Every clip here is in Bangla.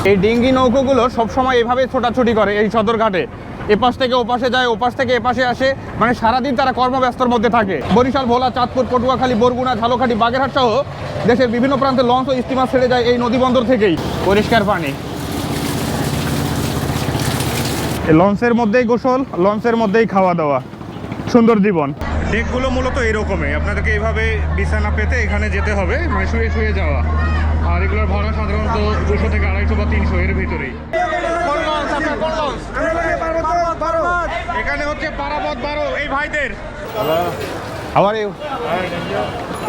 এই ডিঙ্গি নৌকোগুলো সবসময় এভাবে ছোটাছুটি করে এই সদরঘাটে, এপাশ থেকে ওপাশে যায়, ওপাশ থেকে এপাশে আসে, মানে সারাদিন তারা কর্মব্যস্তর মধ্যে থাকে। বরিশাল, ভোলা, চাঁদপুর, পটুয়াখালী, বরগুনা, ঝালকাঠি, বাগেরহাট সহ দেশের বিভিন্ন প্রান্তে লঞ্চ ও স্টিমার ছেড়ে যায় এই নদীবন্দর থেকেই। পরিষ্কার পানি, লঞ্চের মধ্যেই গোসল, লঞ্চের মধ্যেই খাওয়া দাওয়া, সুন্দর জীবন। ডেকগুলো মূলত এরকমই, আপনাদেরকে এইভাবে বিছানা পেতে এখানে যেতে হবে, মানে শুয়ে শুয়ে যাওয়া। আর এগুলোর ভাড়া সাধারণত 200 থেকে 250 বা 300 এর ভিতরেই। এখানে হচ্ছে পারাবত 12 এই ভাইদের। How are you?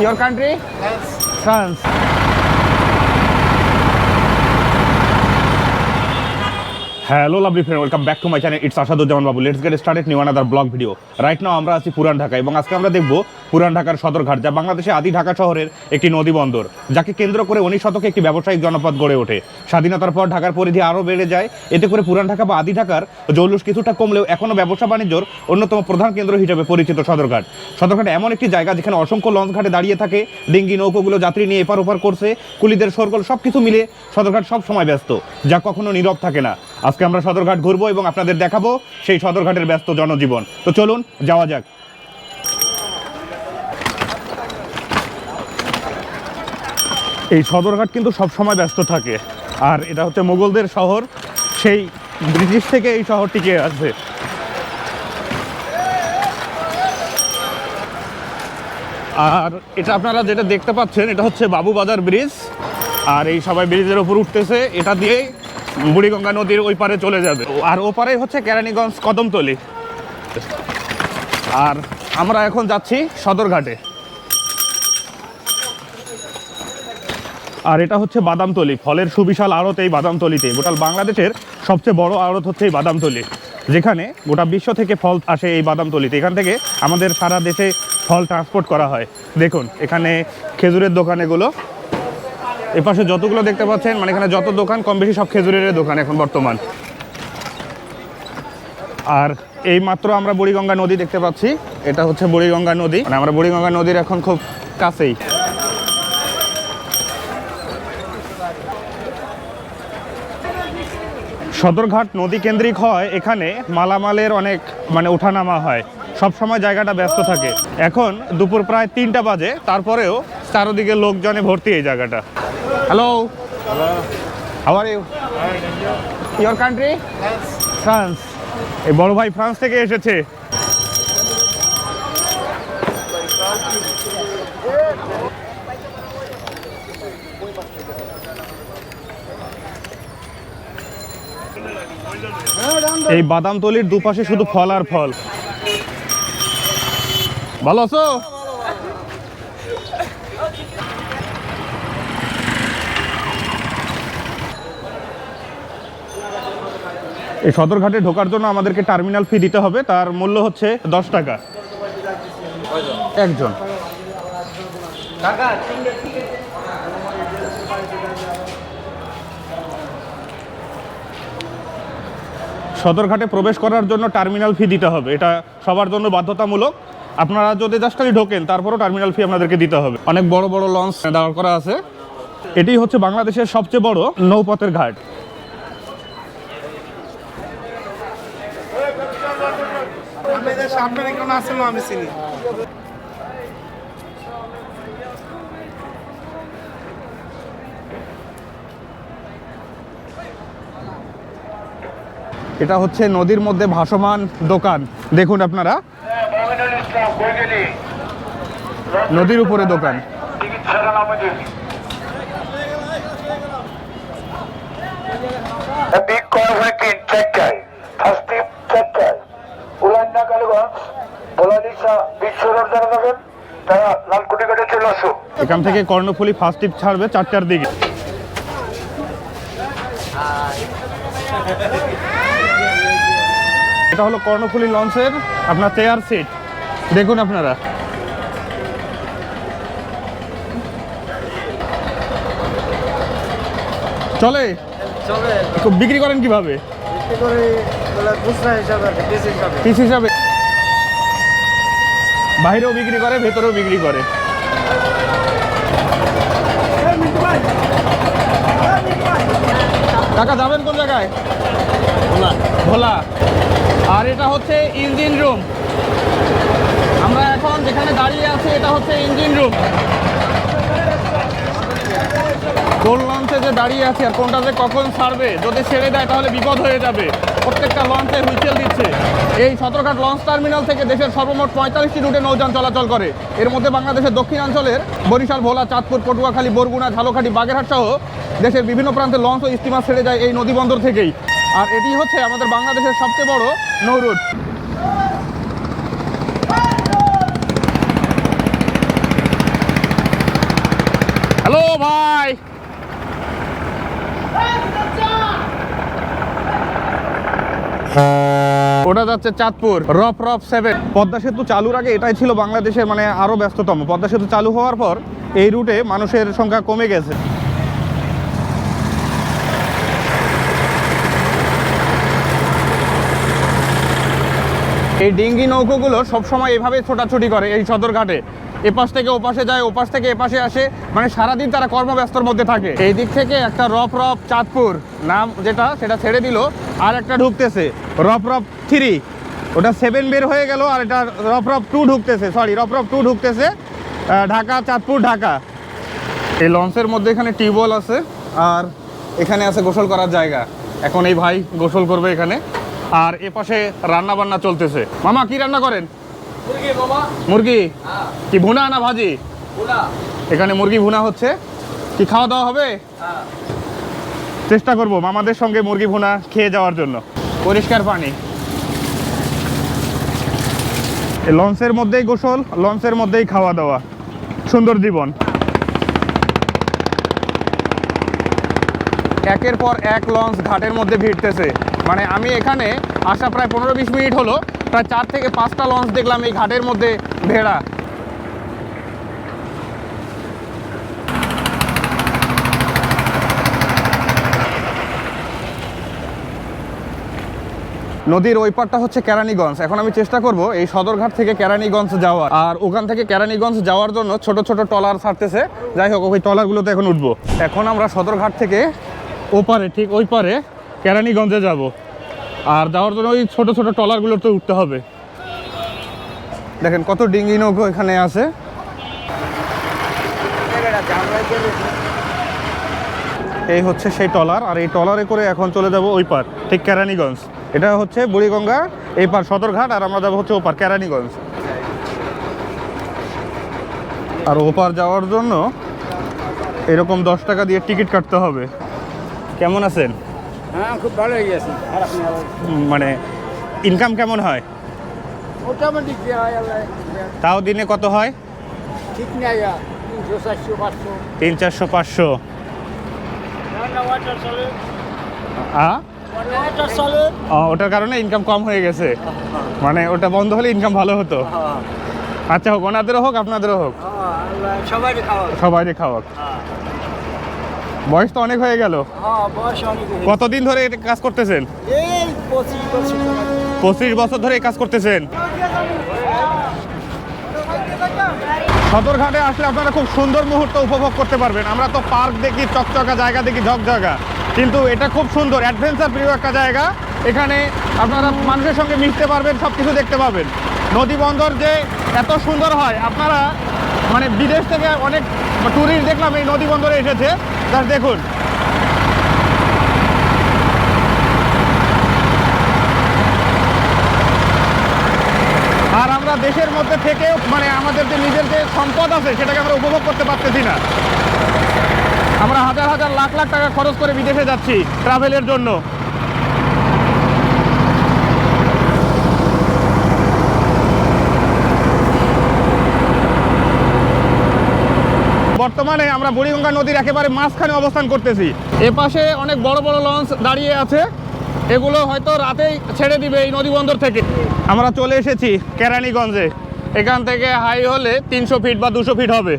Your country? France. Hello lovely friend, welcome back to my channel. It's Ashaduzzaman Babu. Let's get started new another blog video. Right now আমরা আছি পুরান ঢাকা এবং আজকে আমরা দেখব পুরান ঢাকার সদরঘাট, যা বাংলাদেশে আদি ঢাকা শহরের একটি নদী বন্দর, যাকে কেন্দ্র করে 19 শতকে একটি ব্যবসায়িক জনপদ গড়ে ওঠে। স্বাধীনতার পর ঢাকার পরিধি আরও বেড়ে যায়, এতে করে পুরান ঢাকা বা আদি ঢাকার জৌলুস কিছুটা কমলেও এখনও ব্যবসা বাণিজ্যর অন্যতম প্রধান কেন্দ্র হিসেবে পরিচিত সদরঘাট। সদরঘাট এমন একটি জায়গা যেখানে অসংখ্য লঞ্চ ঘাটে দাঁড়িয়ে থাকে, ডিঙ্গি নৌকোগুলো যাত্রী নিয়ে এপার ওপার করছে, কুলিদের শোরগোল সব কিছু মিলে সদরঘাট সব সময় ব্যস্ত, যা কখনো নীরব থাকে না। আজকে আমরা সদরঘাট ঘুরবো এবং আপনাদের দেখাবো সেই সদরঘাটের ব্যস্ত জনজীবন। তো চলুন যাওয়া যাক। এই সদরঘাট কিন্তু সব সময় ব্যস্ত থাকে, আর এটা হচ্ছে মুঘলদের শহর, সেই ব্রিটিশ থেকে এই শহর টিকে আছে। আর এটা আপনারা যেটা দেখতে পাচ্ছেন, এটা হচ্ছে বাবুবাজার ব্রিজ, আর এই সবাই ব্রিজের উপর উঠতেছে, এটা দিয়েই বুড়িগঙ্গা নদীর ওই পারে চলে যাবে। আর ও পারে হচ্ছে কেরানীগঞ্জ, কদমতলী। আর আমরা এখন যাচ্ছি সদরঘাটে। আর এটা হচ্ছে বাদামতলী, ফলের সুবিশাল আড়ত এই বাদামতলীতে। গোটা বাংলাদেশের সবচেয়ে বড় আড়ত হচ্ছে এই বাদামতলী, যেখানে গোটা বিশ্ব থেকে ফল আসে এই বাদামতলীতে। এখান থেকে আমাদের সারা দেশে ফল ট্রান্সপোর্ট করা হয়। দেখুন এখানে খেজুরের দোকান, এগুলো এপাশে যতগুলো দেখতে পাচ্ছেন, মানে এখানে যত দোকান কম বেশি সব খেজুরের দোকান এখন বর্তমান। আর এই মাত্র আমরা বুড়িগঙ্গা নদী দেখতে পাচ্ছি, এটা হচ্ছে বুড়িগঙ্গা নদী, মানে আমরা বুড়িগঙ্গা নদীর এখন খুব কাছেই। সদরঘাট নদী কেন্দ্রিক হয়, এখানে মালামালের অনেক মানে ওঠানামা হয়, সব সময় জায়গাটা ব্যস্ত থাকে। এখন দুপুর প্রায় 3টা বাজে, তারপরেও চারদিকে লোকজনে ভর্তি এই জায়গাটা। Hello, how are you? Your country? France. এই বড় ভাই ফ্রান্স থেকে এসেছে। এই বাদামতলীর দুপাশে শুধু ফল আর ফল। ভালো আছো? এই সদরঘাটে ঢোকার জন্য আমাদেরকে টার্মিনাল ফি দিতে হবে, তার মূল্য হচ্ছে 10 টাকা একজন। সদরঘাটে প্রবেশ করার জন্য টার্মিনাল ফি দিতে হবে, এটা সবার জন্য বাধ্যতামূলক। আপনারা যদি জাস্ট খালি ঢোকেন তারপরও টার্মিনাল ফি আপনাদেরকে দিতে হবে। অনেক বড় বড় লঞ্চ দাঁড় করা আছে। এটি হচ্ছে বাংলাদেশের সবচেয়ে বড় নৌপথের ঘাট। এটা হচ্ছে নদীর মধ্যে ভাসমান দোকান, দেখুন আপনারা, নদীর উপরে দোকান। এখান থেকে কর্ণফুলী ফার্স্ট ট্রিপ ছাড়বে 4টার দিকে। এটা হলো কর্ণফুলী লঞ্চের আপনার চেয়ার সিট, দেখুন আপনারা। চলে বিক্রি করেন কিভাবে? পিস হিসাবে, বাইরেও বিক্রি করে, ভেতরেও বিক্রি করে। কাকা যাবেন কোন জায়গায়? ভোলা। ভোলা। আর এটা হচ্ছে ইঞ্জিন রুম। আমরা এখন যেখানে দাঁড়িয়ে আছি এটা হচ্ছে ইঞ্জিন রুম। কোন লঞ্চে যে দাঁড়িয়ে আছে আর কোনটা যে কখন ছাড়বে, যদি ছেড়ে দেয় তাহলে বিপদ হয়ে যাবে। প্রত্যেকটা লঞ্চে হুইসেল দিচ্ছে। এই সদরঘাট লঞ্চ টার্মিনাল থেকে দেশের সর্বমোট 45টি রুটে নৌযান চলাচল করে। এর মধ্যে বাংলাদেশের দক্ষিণাঞ্চলের বরিশাল, ভোলা, চাঁদপুর, পটুয়াখালী, বরগুনা, ঝালকাঠি, বাগেরহাট সহ দেশের বিভিন্ন প্রান্তে লঞ্চ ও স্টিমার ছেড়ে যায় এই নদীবন্দর থেকেই। আর এটি হচ্ছে আমাদের বাংলাদেশের সবচেয়ে বড় নৌ রুট। হ্যালো ভাই, ওটা যাচ্ছে চাঁদপুর রফ 7। পদ্মা সেতু চালুর আগে এটাই ছিল বাংলাদেশের মানে আরো ব্যস্ততম। পদ্মা সেতু চালু হওয়ার পর এই রুটে মানুষের সংখ্যা কমে গেছে। এই ডিঙ্গি নৌকোগুলো সবসময় এভাবে ছোটাছুটি করে এই সদরঘাটে। এপাশ থেকে ওপাশে যায়, ওপাশ থেকে এপাশে আসে, মানে সারাদিন তারা কর্মব্যস্তর মধ্যে থাকে। এই দিক থেকে একটা রফ চাঁদপুর নাম যেটা সেটা ছেড়ে দিল, আর একটা ঢুকতেছে রফ 3। ওটা 7 বের হয়ে গেল, আর এটা রফ 2 ঢুকতেছে, সরি রফ 2 ঢুকতেছে ঢাকা, চাঁদপুর, ঢাকা। এই লঞ্চের মধ্যে এখানে টিউবওয়েল আছে, আর এখানে আছে গোসল করার জায়গা। এখন এই ভাই গোসল করবে এখানে। আর এপাশে রান্না বান্না চলতেছে। মামা কি রান্না করেন? মুরগি মামা। মুরগি কি ভুনা না ভাজি? ভুনা। এখানে মুরগি ভুনা হচ্ছে। কি খাওয়া দাওয়া হবে? চেষ্টা করব মামাদের সঙ্গে মুরগি ভুনা খেয়ে যাওয়ার জন্য। পরিষ্কার পানি। লঞ্চের মধ্যেই গোসল, লঞ্চের মধ্যেই খাওয়া দাওয়া, সুন্দর জীবন। একের পর এক লঞ্চ ঘাটের মধ্যে ভিড়তেছে। মানে আমি এখানে আসা প্রায় 15-20 মিনিট হলো, প্রায় 4 থেকে 5টা লঞ্চ দেখলাম এই ঘাটের মধ্যে ভেড়া। নদীর ওই পারটা হচ্ছে কেরানীগঞ্জ। এখন আমি চেষ্টা করব এই সদরঘাট থেকে কেরানীগঞ্জ যাওয়ার, আর ওখান থেকে কেরানীগঞ্জ যাওয়ার জন্য ছোট ছোট ট্রলার ছাড়তেছে। যাই হোক, ওই ট্রলারগুলোতে এখন উঠবো। এখন আমরা সদরঘাট থেকে ওপারে, ঠিক ওই পারে কেরানীগঞ্জে যাব, আর যাওয়ার জন্য ওই ছোট ছোট ট্রলারগুলোতে উঠতে হবে। দেখেন কত ডিঙ্গি নৌকো এখানে আছে। এই হচ্ছে সেই ট্রলার, আর এই ট্রলারে করে এখন চলে যাব ওই পার, ঠিক কেরানীগঞ্জ। এটা হচ্ছে বুড়িগঙ্গা, এই পার সদরঘাট, আর আমরা যাবো হচ্ছে ওপার কেরানীগঞ্জ। আর ওপার যাওয়ার জন্য এরকম 10 টাকা দিয়ে টিকিট কাটতে হবে। কেমন আছেন? হ্যাঁ, খুব ভালো হয়ে গেছে। আর আপনি মানে ইনকাম কেমন হয়? মোটামুটি কি হয় আল্লাহ তাও দিনে কত হয়? ঠিক নাই, 300, 400, 500। 300, 400, 500। ওয়াটার চলে। ওয়াটার চলে। ওটার কারণে ইনকাম কম হয়ে গেছে। মানে ওটা বন্ধ হলে ইনকাম ভালো হতো। আচ্ছা হোক, ওনাদেরও হোক আপনাদেরও হোক, সবাইকে খাওয়া। সবাইকে খাওয়াক। বয়স তো অনেক হয়ে গেল। বয়স অনেক। কতদিন ধরে এটা কাজ করতেছেন? এই 25 বছর। 25 বছর ধরে এই কাজ করতেছেন। সদরঘাটে আসলে আপনারা খুব সুন্দর মুহূর্ত উপভোগ করতে পারবেন। আমরা তো পার্ক দেখি, চকচকা জায়গা দেখি, ঝকঝকা, কিন্তু এটা খুব সুন্দর অ্যাডভেঞ্চার প্রিয় একটা জায়গা। এখানে আপনারা মানুষের সঙ্গে মিশতে পারবেন, সব কিছু দেখতে পাবেন। নদী বন্দর যে এত সুন্দর হয়, আপনারা মানে বিদেশ থেকে অনেক ট্যুরিস্ট দেখলাম এই নদী বন্দরে এসেছে, তার দেখুন। আর আমরা দেশের মধ্যে থেকেও মানে আমাদের যে নিজের যে সম্পদ আছে সেটাকে আমরা উপভোগ করতে পারতেছি না। আমরা হাজার হাজার লাখ লাখ টাকা খরচ করে বিদেশে যাচ্ছি ট্রাভেলের জন্য। বর্তমানে আমরা বুড়িগঙ্গা নদীর একেবারে মাঝখানে অবস্থান করতেছি। এপাশে অনেক বড় বড় লঞ্চ দাঁড়িয়ে আছে, এগুলো হয়তো রাতেই ছেড়ে দিবে এই নদী বন্দর থেকে। আমরা চলে এসেছি কেরানীগঞ্জে। এখান থেকে হাই হলে 300 ফিট বা 200 ফিট হবে।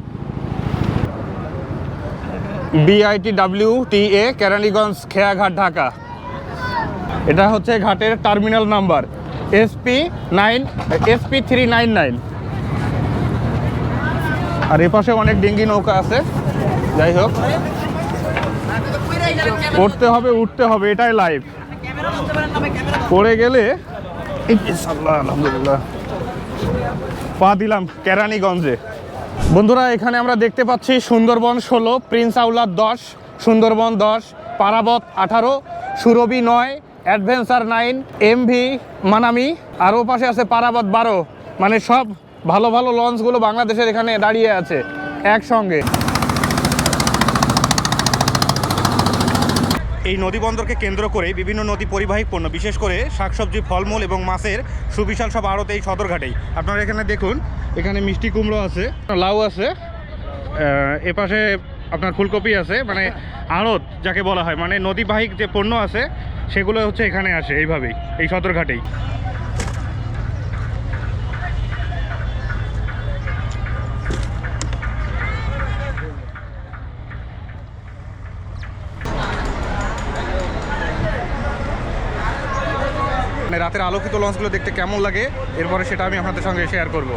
BITWTA কেরানীগঞ্জ খেয়াঘাট, ঢাকা। এটা হচ্ছে ঘাটের টার্মিনাল নাম্বার SP399। আর এপাশে অনেক ডিঙ্গি নৌকা আছে। যাই হোক, উঠতে হবে এটাই লাইফ। পড়ে গেলে আলহামদুলিল্লাহ পা দিলাম কেরানীগঞ্জে। বন্ধুরা এখানে আমরা দেখতে পাচ্ছি সুন্দরবন 16, প্রিন্স আউলাদ 10, সুন্দরবন 10, পারাবত 18, সুরভি 9, অ্যাডভেঞ্চার 9, এমভি মানামি, আর ও পাশে আছে পারাবত 12। মানে সব ভালো ভালো লঞ্চগুলো বাংলাদেশের এখানে দাঁড়িয়ে আছে একসঙ্গে। এই নদীবন্দরকে কেন্দ্র করে বিভিন্ন নদী পরিবাহী পণ্য, বিশেষ করে শাকসবজি, ফলমূল এবং মাছের সুবিশাল সব আড়ত এই সদরঘাটেই। আপনারা এখানে দেখুন, এখানে মিষ্টি কুমড়ো আছে, লাউ আছে, এপাশে আপনার ফুলকপি আছে। মানে আড়ত যাকে বলা হয়, মানে নদীবাহিক যে পণ্য আছে সেগুলো হচ্ছে এখানে আসে এইভাবেই, এই সদরঘাটেই। মানে রাতের আলোকিত লঞ্চগুলো দেখতে কেমন লাগে এরপরে সেটা আমি আপনাদের সঙ্গে শেয়ার করব।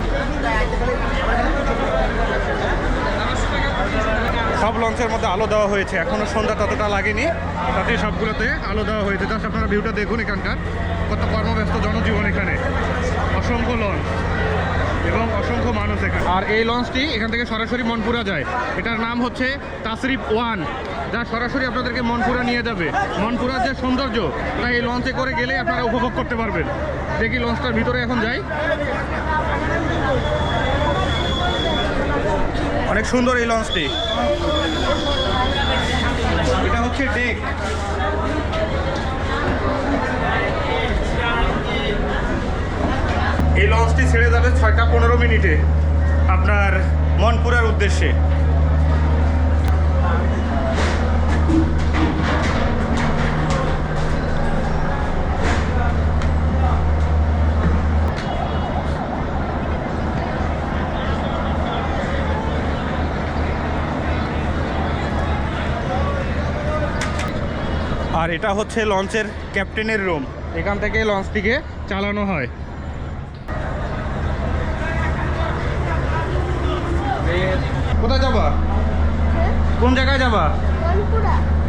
সব লঞ্চের মধ্যে আলো দেওয়া হয়েছে, এখনও সন্ধ্যা ততটা লাগেনি, তাতে সবগুলোতে আলো দেওয়া হয়েছে। জাস্ট আপনারা ভিউটা দেখুন, এখানকার কত কর্মব্যস্ত জনজীবন, এখানে অসংখ্য লঞ্চ এবং অসংখ্য মানুষ এখানে। আর এই লঞ্চটি এখান থেকে সরাসরি মনপুরা যায়, এটার নাম হচ্ছে তাসরিফ 1, যা সরাসরি আপনাদেরকে মনপুরা নিয়ে যাবে। মনপুরার যে সৌন্দর্য তা এই লঞ্চে করে গেলে আপনারা উপভোগ করতে পারবেন। দেখি লঞ্চটার ভিতরে এখন যাই। অনেক সুন্দর এই লঞ্চটি, এটা হচ্ছে ডেক। এই লঞ্চটি ছেড়ে যাবে 6টা 15 মিনিটে আপনার মনপুরার উদ্দেশ্যে। আর এটা হচ্ছে লঞ্চের ক্যাপ্টেনের রুম, এখান থেকে লঞ্চটিকে চালানো হয়। কোথায় যাবা? কোন জায়গায় যাবা?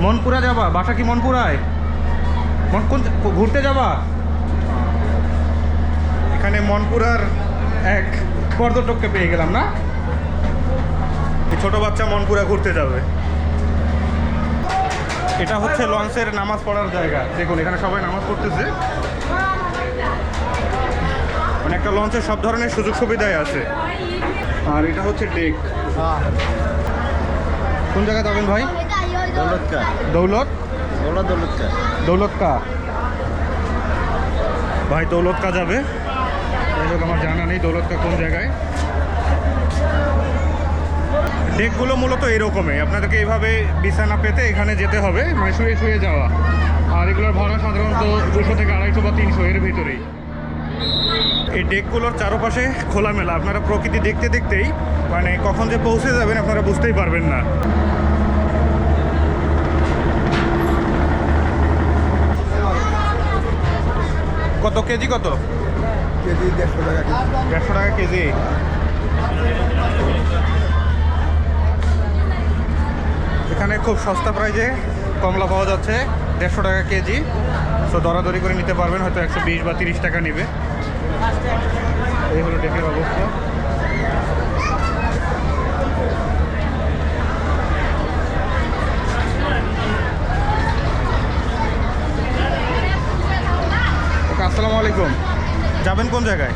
মনপুরা যাবা? বাসা কি মনপুরায়? কোন ঘুরতে যাবা? এখানে মনপুরার এক পর্যটককে পেয়ে গেলাম না, ছোট বাচ্চা মনপুরা ঘুরতে যাবে। এটা হচ্ছে লঞ্চের নামাজ পড়ার জায়গা, দেখুন এখানে সবাই নামাজ পড়তেছে। মানে একটা লঞ্চের সব ধরনের সুযোগ সুবিধাই আছে। আর এটা হচ্ছে ডেক। কোন জায়গায় যাবেন ভাই? দৌলতকা ভাই, দৌলতকা যাবে। আমার জানা নেই দৌলতকা কোন জায়গায়। ডেকগুলো মূলত এরকমই, আপনাদেরকে এইভাবে বিছানা পেতে এখানে যেতে হবে, মানে শুয়ে শুয়ে যাওয়া। আর এগুলোর ভাড়া সাধারণত 200 থেকে 250 বা 300 এর ভিতরেই। এই ডেকগুলোর চারপাশে খোলামেলা, আপনারা প্রকৃতি দেখতে দেখতেই মানে কখন যে পৌঁছে যাবেন আপনারা বুঝতেই পারবেন না। কত কেজি? কত কেজি? 150 টাকা কেজি। 150 টাকা কেজি। এখানে খুব সস্তা প্রাইজে কমলা পাওয়া যাচ্ছে, 150 টাকা কেজি। সো দরাদরি করে নিতে পারবেন, হয়তো 120 বা 30 টাকা নেবে। এই হলো ডেকের অবস্থা। ওকে, আসসালামু আলাইকুম। যাবেন কোন জায়গায়?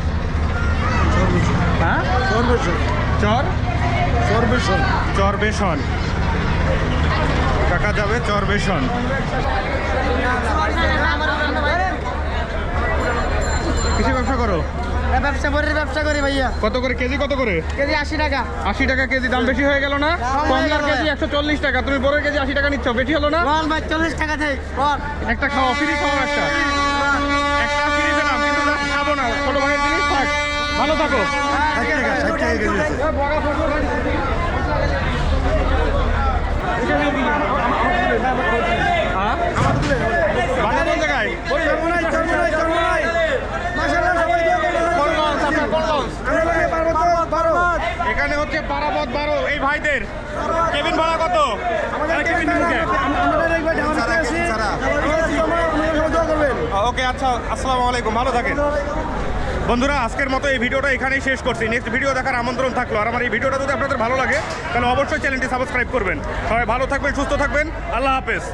হ্যাঁ, চরবেশন। কাকা যাবে চরবেশন। কিসে ব্যবসা করো? ব্যবসা করি ভাইয়া। কত করে কেজি? কত করে কেজি? 80 টাকা। 80 টাকা কেজি, দাম বেশি হয়ে গেল না? কমলার কেজি 140 টাকা, তুমি বড় কেজি 80 টাকা নিচ্ছ, বেশি হলো না? বল ভাই, 40 টাকা দেই। বল একটা খাও, ফ্রি খাও। একটা ফ্রি পেলাম, কিন্তু খাবো না, ছোট ভাইয়ের জিনিস থাক। ভালো থাকো। কোন জায়গায়? এখানে হচ্ছে পারাবত 12। এই ভাইদের কেবিন ভাড়া কত? ওকে আচ্ছা, আসসালামু আলাইকুম, ভালো থাকেন বন্ধুরা। আজকের মতো এই ভিডিওটা এখানেই শেষ করছি। নেক্সট ভিডিও দেখার আমন্ত্রণ থাকলো। আর আমার এই ভিডিওটা যদি আপনাদের ভালো লাগে তাহলে অবশ্যই চ্যানেলটি সাবস্ক্রাইব করবেন। সবাই ভালো থাকবেন, সুস্থ থাকবেন, আল্লাহ হাফেজ।